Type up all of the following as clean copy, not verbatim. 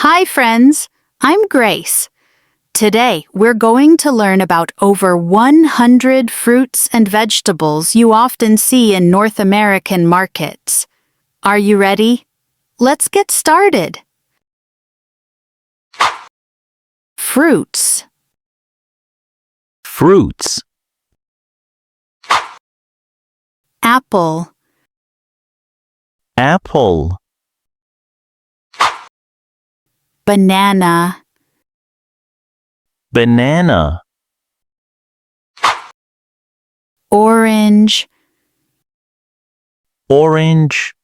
Hi, friends. I'm Grace. Today, we're going to learn about over 100 fruits and vegetables you often see in North American markets. Are you ready? Let's get started. Fruits. Fruits. Apple, Apple. banana, Banana. orange, Orange.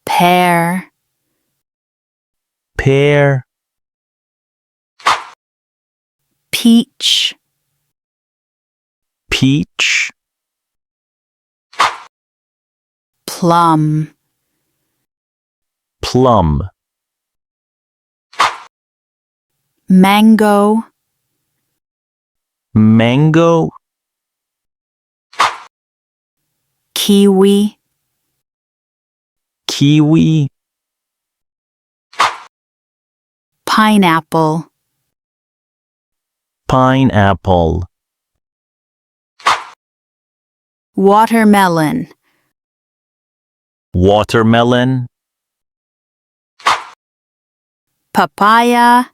pear, Pear. peach, Peach. plum, Plum. mango, Mango. kiwi, Kiwi. pineapple, Pineapple. watermelon, Watermelon. papaya,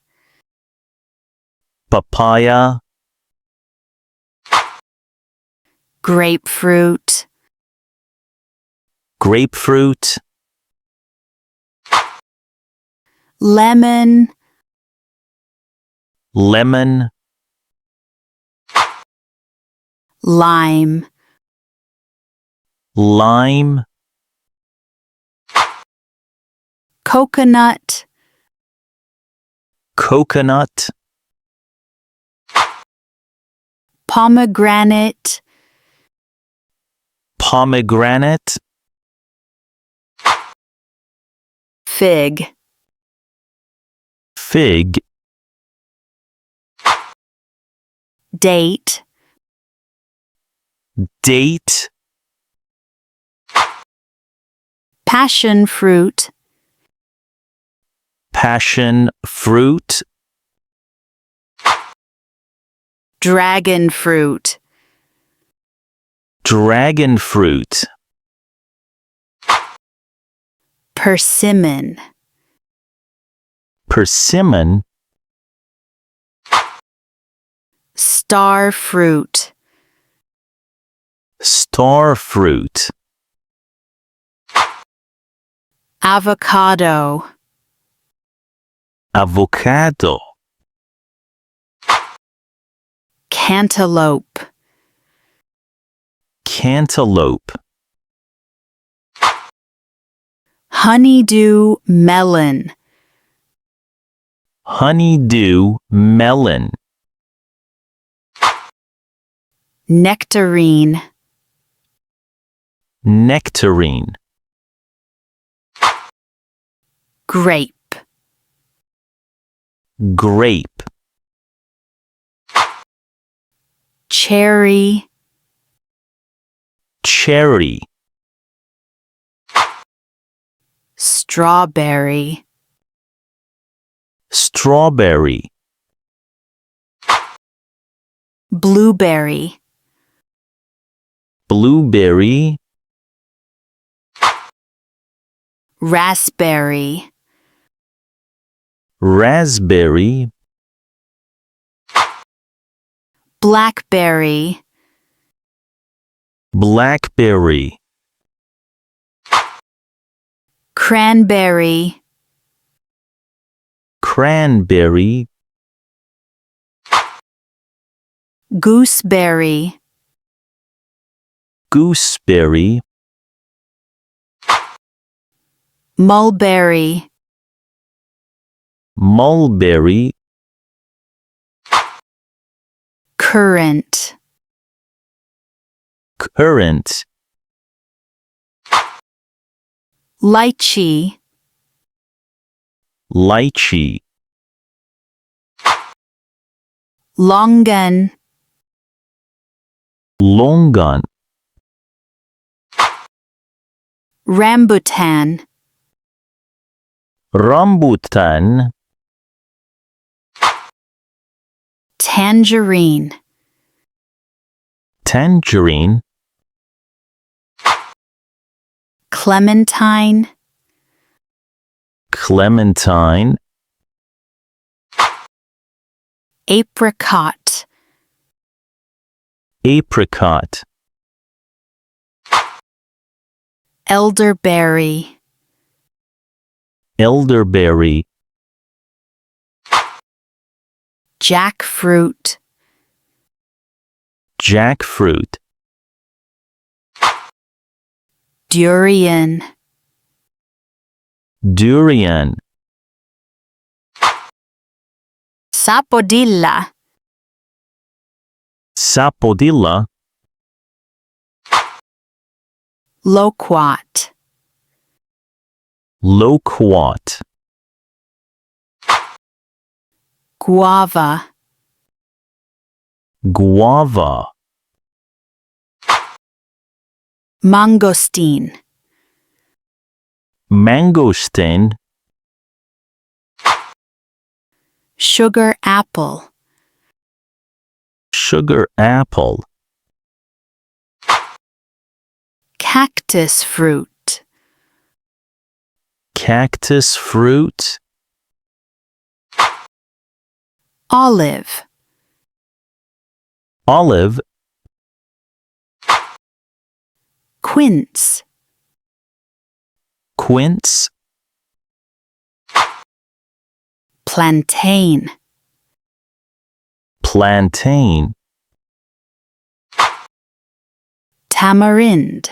Papaya. grapefruit, Grapefruit. lemon, Lemon. lime, Lime. coconut, Coconut. pomegranate, Pomegranate. fig, Fig. date, Date. passion fruit, Passion fruit. dragon fruit, Dragon fruit. persimmon, Persimmon. star fruit, Star fruit. avocado, Avocado. cantaloupe, Cantaloupe. honeydew melon, Honeydew melon. nectarine, Nectarine. grape, Grape. cherry, Cherry. strawberry, Strawberry. blueberry, Blueberry. raspberry, Raspberry. blackberry, Blackberry. cranberry, Cranberry. gooseberry, Gooseberry. mulberry, Mulberry. currant, Currant. lychee, Lychee. longan, Longan. rambutan, rambutan, tangerine, tangerine, clementine, clementine, apricot, apricot, elderberry, elderberry, jackfruit, jackfruit, durian, durian, sapodilla, sapodilla, loquat, loquat, guava, guava, mangosteen, mangosteen, sugar apple, sugar apple, cactus fruit, cactus fruit, olive, olive, quince, quince, plantain, plantain, tamarind,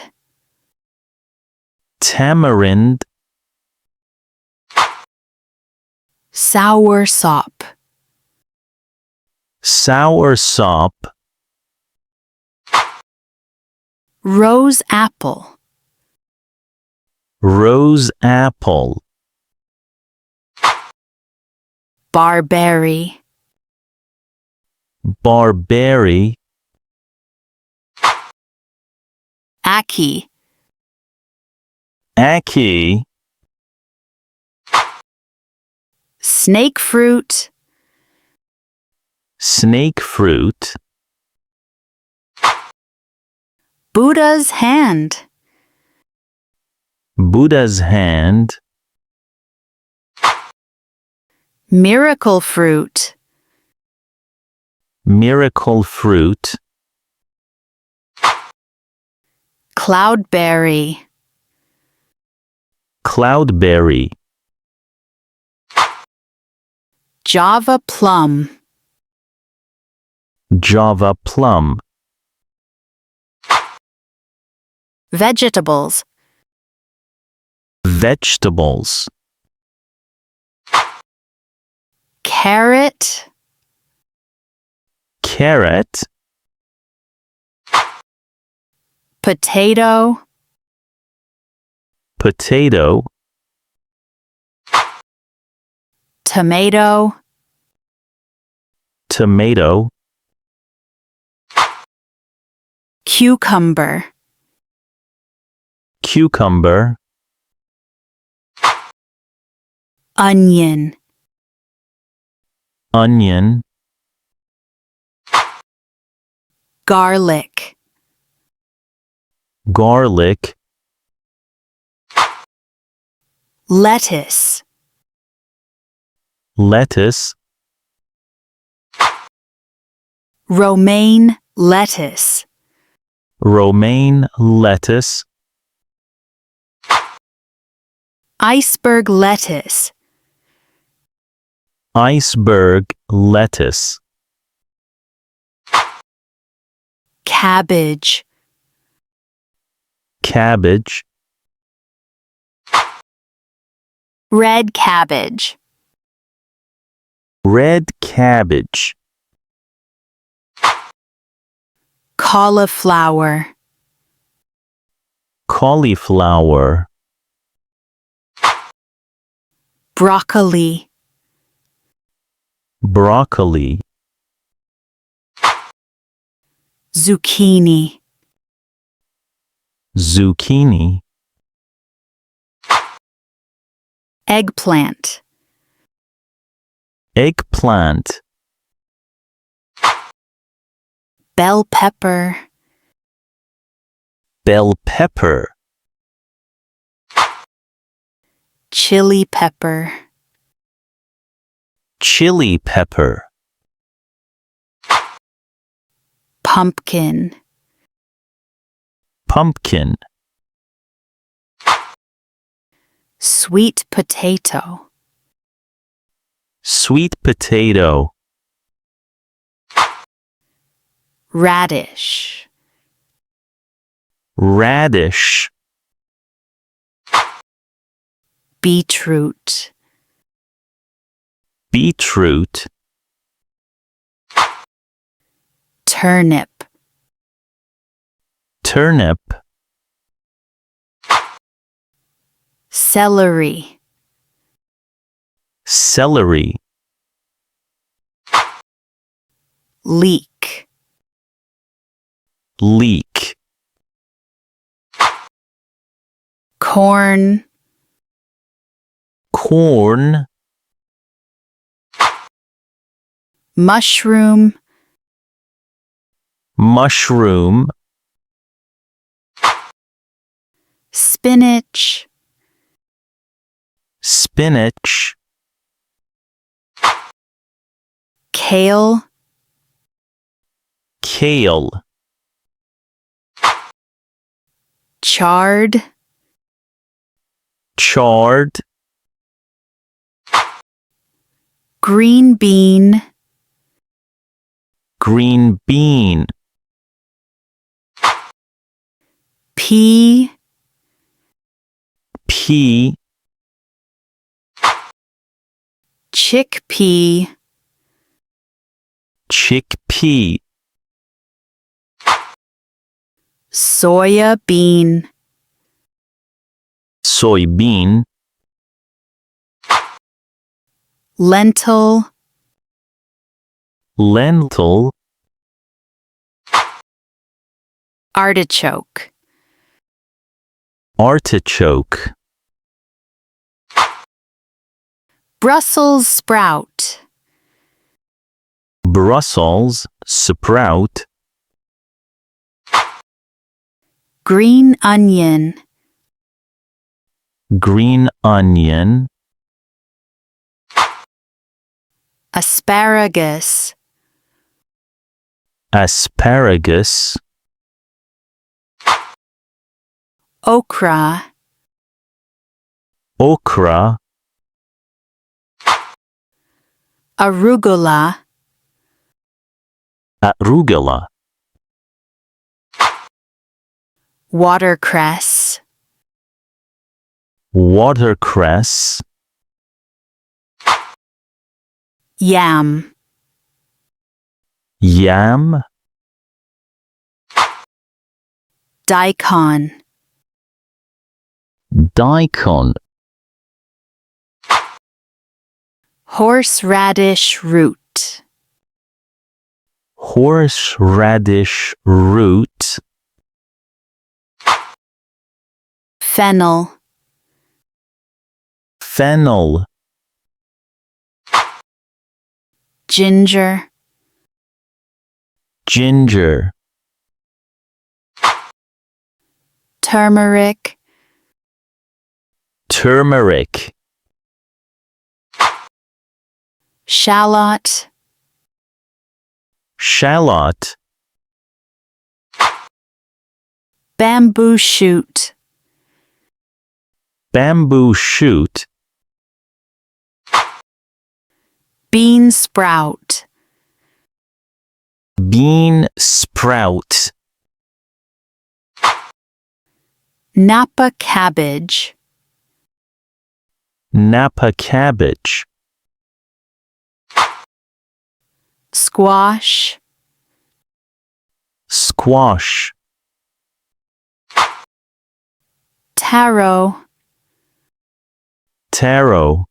tamarind, soursop, soursop, rose apple, rose apple, barberry, barberry, ackee, ackee, snake fruit, snake fruit, Buddha's hand, Buddha's hand, miracle fruit, miracle fruit, cloudberry, cloudberry, Java plum, Java plum, vegetables, vegetables, carrot, carrot, potato, potato, tomato, tomato, cucumber, cucumber, onion, onion, garlic, garlic, lettuce, lettuce, romaine lettuce, romaine lettuce, iceberg lettuce, iceberg lettuce, cabbage, cabbage, red cabbage, red cabbage, cauliflower, cauliflower, broccoli, broccoli, zucchini, zucchini, Eggplant. Eggplant. Bell pepper. Bell pepper. Chili pepper. Chili pepper. Pumpkin. Pumpkin. Sweet potato. Sweet potato. Radish. Radish. Beetroot. Beetroot. Turnip. Turnip. Celery. Celery. Leek. Leek. Corn. Corn. Mushroom. Mushroom. Spinach. Spinach. Kale. Kale. Chard. Chard. Green bean. Green bean. Pea. Pea. Chickpea. Chickpea. Soya bean. Soybean. Lentil. Lentil. Artichoke. Artichoke. Brussels sprout. Brussels sprout. Green onion. Green onion. Asparagus. Asparagus. Okra. Okra. Arugula. Arugula. Watercress. Watercress. Yam. Yam. Daikon. Daikon. Horseradish root. Horseradish root. Fennel. Fennel. Ginger. Ginger. Turmeric. Turmeric. Shallot. Shallot. Bamboo shoot. Bamboo shoot. Bean sprout. Bean sprout. Napa cabbage. Napa cabbage. Squash. Squash. Taro. Taro.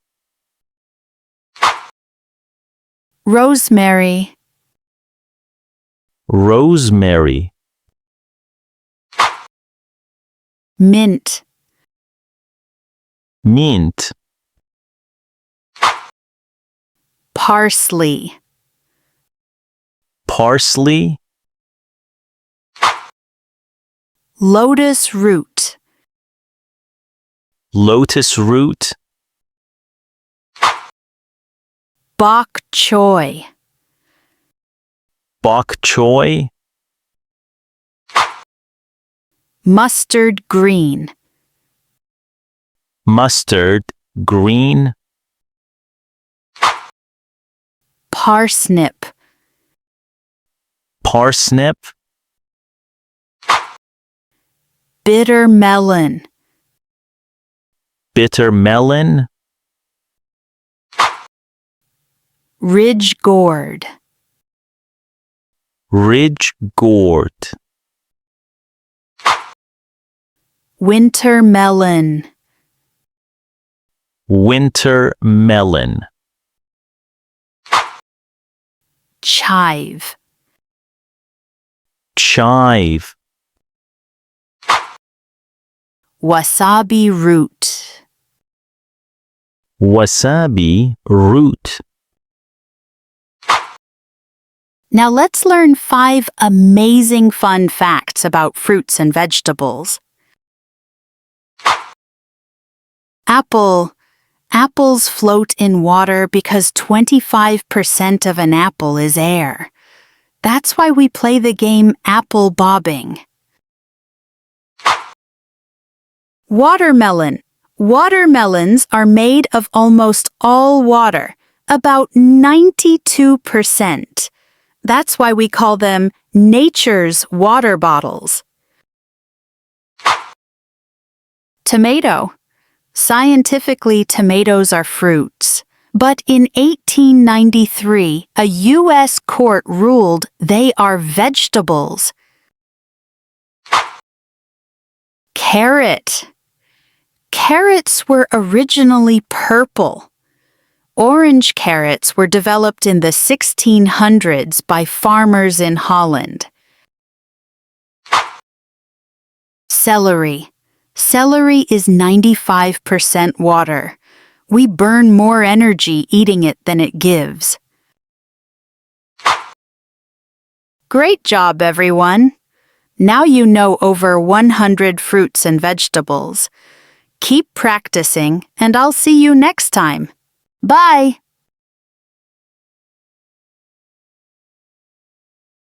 Rosemary. Rosemary. Mint. Mint. Parsley. Parsley. Lotus root. Lotus root. Bok choy. Bok choy. Mustard green. Mustard green. Parsnip. Parsnip. Bitter melon. Bitter melon. Ridge gourd. Ridge gourd. Winter melon. Winter melon. Chive. Chive. Wasabi root. Wasabi root. Now let's learn 5 amazing fun facts about fruits and vegetables. Apple. Apples float in water because 25% of an apple is air. That's why we play the game apple bobbing. Watermelon. Watermelons are made of almost all water, about 92%. That's why we call them nature's water bottles. Tomato. Scientifically, tomatoes are fruits. But in 1893, a U.S. court ruled they are vegetables. Carrot. Carrots were originally purple. Orange carrots were developed in the 1600s by farmers in Holland. Celery. Celery is 95% water. We burn more energy eating it than it gives. Great job, everyone! Now you know over 100 fruits and vegetables. Keep practicing, and I'll see you next time. Bye!